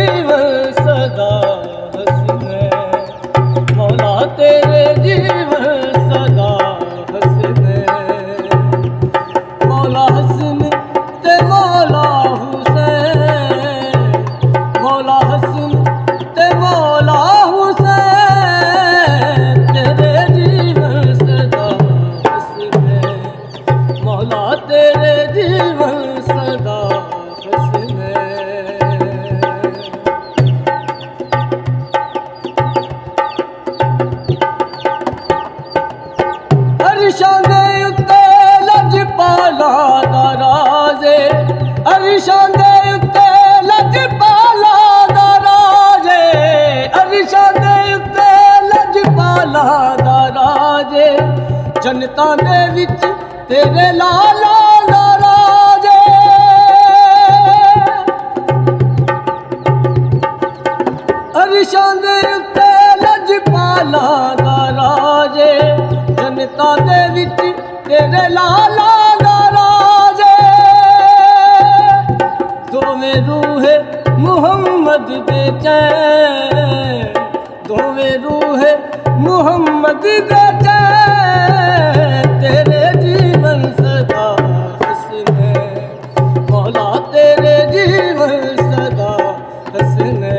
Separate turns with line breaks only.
जीवन सदा हंसने, मौला तेरे जीवन सदा हंसने। मौला हसन ते मौला हुसैन, मौला हसन ते मौला हुसैन, तेरे जीवन सदा हंसने, मौला तेरे जीवन सदा हंसने। अरशां दे उत्ते लजपाला दा राजे, अरशां दे उत्ते लजपाला दा राजे, अरशां दे उत्ते लजपाला दा राजे, जनतां दे विच तेरे लाला दा राजे। अरशां दे उत्ते लजपाला दा राजे, जनता दे विच तेरे लाला दा राजे। दोवें रूहे मुहम्मद दे चैन, दोवें रूहे मुहम्मद दे चैन, तेरे जीवन सदा हंसने, मौला तेरे जीवन सदा हंसने।